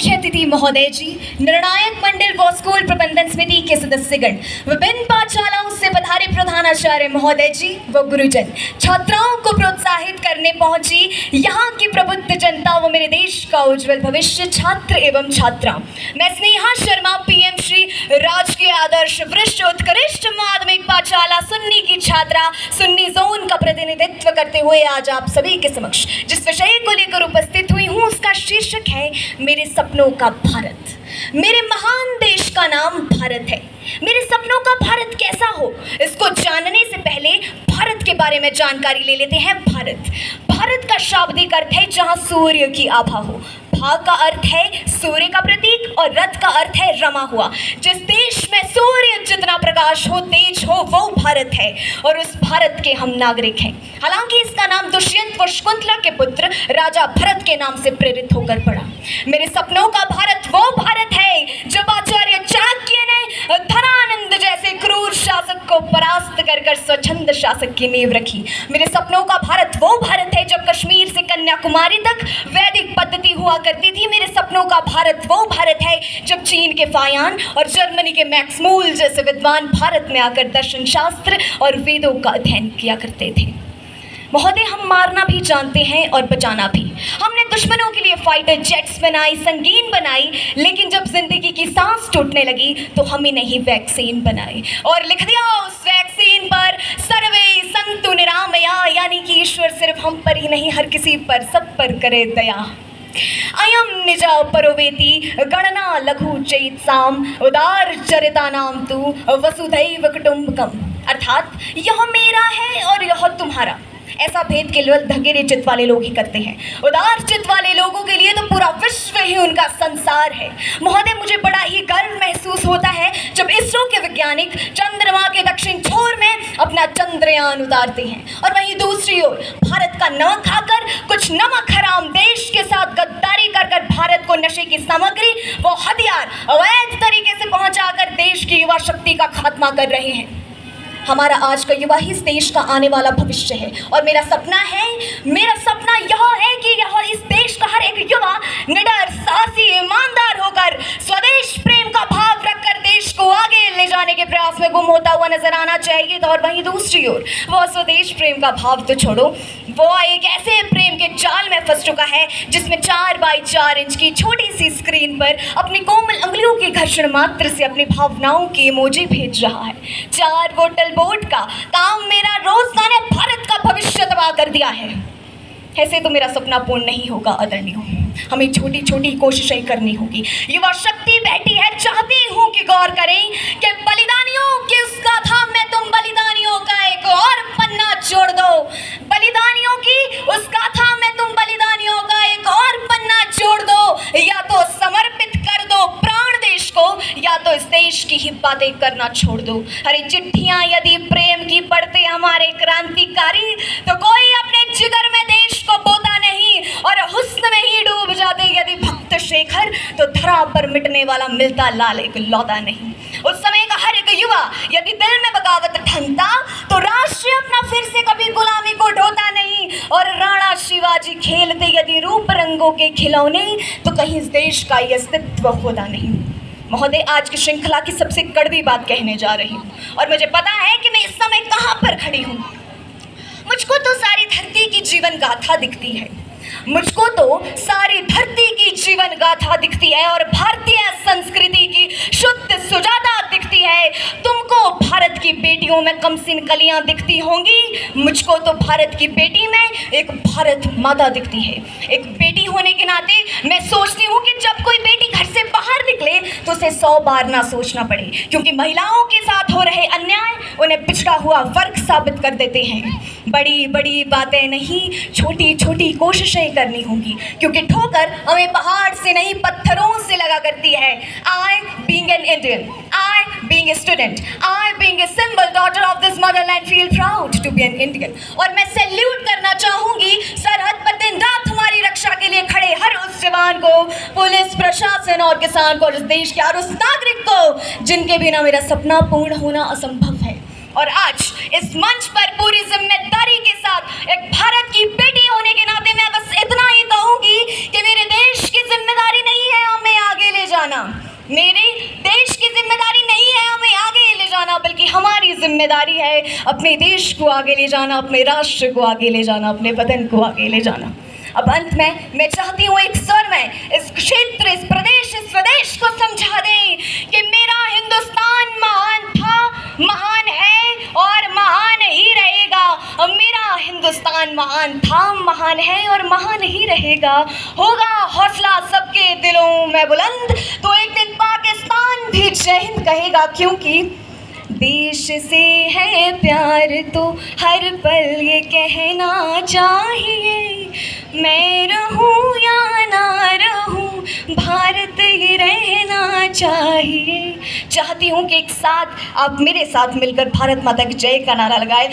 मुख्य अतिथि महोदय जी, निर्णायक मंडल व स्कूल प्रबंधन समिति के सदस्यगण, विभिन्न पाठशालाओं से पधारे प्रधानाचार्य महोदय जी व गुरुजन, छात्राओं को प्रोत्साहित करने पहुंची यहाँ की प्रबुद्ध जनता व मेरे देश का उज्जवल भविष्य छात्र एवं छात्रा। मैं स्नेहा शर्मा, पीएम श्री राजकीय आदर्श वरिष्ठ उत्कृष्ट माध्यमिक पाठशाला सुन्नी की छात्रा, सुन्नी जोन का प्रतिनिधित्व करते हुए आज आप सभी के समक्ष जिस विषय को लेकर उपस्थित हुई हूँ उसका शीर्षक है मेरे सपनों का भारत। मेरे महान देश का नाम भारत है। मेरे सपनों का भारत कैसा हो, इसको जानने से पहले भारत के बारे में जानकारी ले लेते हैं। भारत का शाब्दिक अर्थ है जहां सूर्य की आभा हो। भा का अर्थ है सूर्य का प्रतीक और रथ का अर्थ है रमा हुआ। जिस देश में सूर्य जितना प्रकाश हो, तेज हो, वो भारत है और उस भारत के हम नागरिक हैं। हालांकि इसका नाम दुष्यंत व शकुंतला के पुत्र राजा भरत के नाम से प्रेरित होकर पड़ा। मेरे सपनों का भारत वो भारत है जब आचार्य चाणक्य ने धनानंद जैसे क्रूर शासक को परास्त कर स्वच्छंद शासक की नींव रखी। मेरे सपनों का भारत वो भारत है जब कश्मीर से कन्याकुमारी तक वैदिक पद्धति हुआ करती थी। मेरे सपनों का भारत वो भारत है जब चीन के फायान और जर्मनी के मैक्स मूल जैसे विद्वान भारत में आकर दर्शन शास्त्र और वेदों का अध्ययन किया करते थे। महोदय, हम मारना भी जानते हैं और बचाना भी। हमने दुश्मनों के लिए फाइटर जेट्स बनाई, संगीन बनाई, लेकिन जब जिंदगी की सांस टूटने लगी तो हमें नहीं वैक्सीन बनाई और लिख दिया उस वैक्सीन पर सर्वे संतु निरामया, यानी कि ईश्वर सिर्फ हम पर ही नहीं हर किसी पर, सब पर करे दया। अयम निजा परोवेति गणना लघु चैत्साम उदार चरिता नाम तु वसुधैव कुटुंबकम, अर्थात यह मेरा है और यह तुम्हारा। ऐसा भेद केवल धगेरे चित्त वाले लोग ही करते हैं। उदार चित्त वाले लोगों के लिए तो पूरा विश्व ही उनका संसार है। महोदय, मुझे बड़ा ही गर्व महसूस होता है जब इसरो के वैज्ञानिक चंद्रमा के दक्षिण छोर में अपना चंद्रयान उतारते हैं और वहीं दूसरी ओर भारत का न खाकर कुछ नमक हराम देश के साथ गद्दारी कर भारत को नशे की सामग्री वो हथियार अवैध तरीके से पहुंचाकर देश की युवा शक्ति का खात्मा कर रहे हैं। हमारा आज का युवा ही इस देश का आने वाला भविष्य है और मेरा सपना यह है कि यह इस देश का हर एक युवा निडर, साहसी, ईमानदार होकर स्वदेश प्रेम का भाव रखकर देश को आगे ले जाने के प्रयास में गुम होता हुआ नजर आना चाहिए। तो और वहीं दूसरी ओर वो स्वदेश प्रेम का भाव तो छोड़ो, वो एक ऐसे प्रेम के जाल में फंस चुका है जिसमें 4 बाई 4 इंच की छोटी सी स्क्रीन पर अपनी कोमल अंगुलियों के घर्षण मात्र से अपनी भावनाओं की इमोजी भेज रहा है। 4 बोतल बोर्ड का काम मेरा रोजाना भारत का भविष्य तबाह कर दिया है। ऐसे तो मेरा सपना पूर्ण नहीं होगा आदरणीय। हमें छोटी छोटी कोशिशें करनी होगी। युवा शक्ति बैठी है, चाहती हूँ कि गौर करें कि बलिदानियों की उस गाथा में तुम बलिदानियों का एक और पन्ना जोड़ दो। बलिदानियों की उस गाथा में तुम बलिदानियों का एक और पन्ना जोड़ दो। या तो समर्पित कर दो प्राण देश को, या तो इस देश की ही बातें करना छोड़ दो। अरे चिट्ठियां यदि प्रेम की पढ़ते हमारे क्रांतिकारी तो कोई अपने जिगर में देश को बोता नहीं और हुस्न में ही डूब जाते यदि भक्त शेखर, तो धरा पर मिटने वाला मिलता लाल एक लौता नहीं। उस समय का हर एक युवा यदि दिल में बगावत ठनता तो राष्ट्र अपना फिर से कभी गुलामी को ढोता नहीं और राणा शिवाजी खेलते यदि रूप रंगों के खिलौने तो कहीं इस देश का ये अस्तित्व होता नहीं। महोदय, आज की श्रृंखला की सबसे कड़वी बात कहने जा रही हूँ और मुझे पता है कि मैं इस समय कहाँ पर खड़ी हूँ। मुझको तो सारी धरती की जीवन गाथा दिखती है, मुझको तो सारी धरती की जीवन गाथा दिखती है और भारतीय संस्कृति की शुद्ध सुजाता दिखती है। तुमको भारत की बेटियों में कमसिन कलियां दिखती होंगी, मुझको तो भारत की बेटी में एक भारत माता दिखती है। एक बेटी होने के नाते मैं सोचती हूँ कि जब कोई बेटी घर से बाहर निकले तो उसे 100 बार ना सोचना पड़े, क्योंकि महिलाओं के साथ हो रहे अन्याय उन्हें पिछड़ा हुआ वर्ग साबित कर देते हैं। बड़ी बड़ी बातें नहीं, छोटी छोटी कोशिशें करनी होंगी, क्योंकि ठोकर हमें पहाड़ से नहीं पत्थरों से लगा करती है। I being an Indian, I being a student, I being a symbol daughter of this motherland feel proud to be an Indian। और मैं सैल्यूट करना चाहूंगी सरहद पर दिन रात हमारी रक्षा के लिए खड़े हर उस जवान को, पुलिस प्रशासन और किसान को, इस देश के हर उस नागरिक को जिनके बिना मेरा सपना पूर्ण होना असंभव है। और आज इस मंच पर पूरी जिम्मेदारी के साथ एक भारत की बेटी होने के नाते मैं बस इतना ही कहूंगी कि मेरे देश की जिम्मेदारी नहीं है हमें मेरे देश की जिम्मेदारी नहीं है हमें आगे ले जाना, बल्कि हमारी जिम्मेदारी है अपने देश को आगे ले जाना, अपने राष्ट्र को आगे ले जाना, अपने वतन को आगे ले जाना। अब अंत में मैं चाहती हूँ एक स्वर में इस क्षेत्र, इस प्रदेश, इस स्वदेश को समझा दें कि मेरा हिंदुस्तान महान था, महान है और महान ही रहेगा। अब मेरा हिंदुस्तान महान था, महान है और महान ही रहेगा। होगा हौसला सबके दिलों में बुलंद तो एक दिन पाकिस्तान भी जय हिंद कहेगा, क्योंकि देश से है प्यार तो हर पल ये कहना चाहिए, मैं रहूं या ना रहूं भारत ही रहना चाहिए। चाहती हूँ कि एक साथ आप मेरे साथ मिलकर भारत माता की जय का नारा लगाए।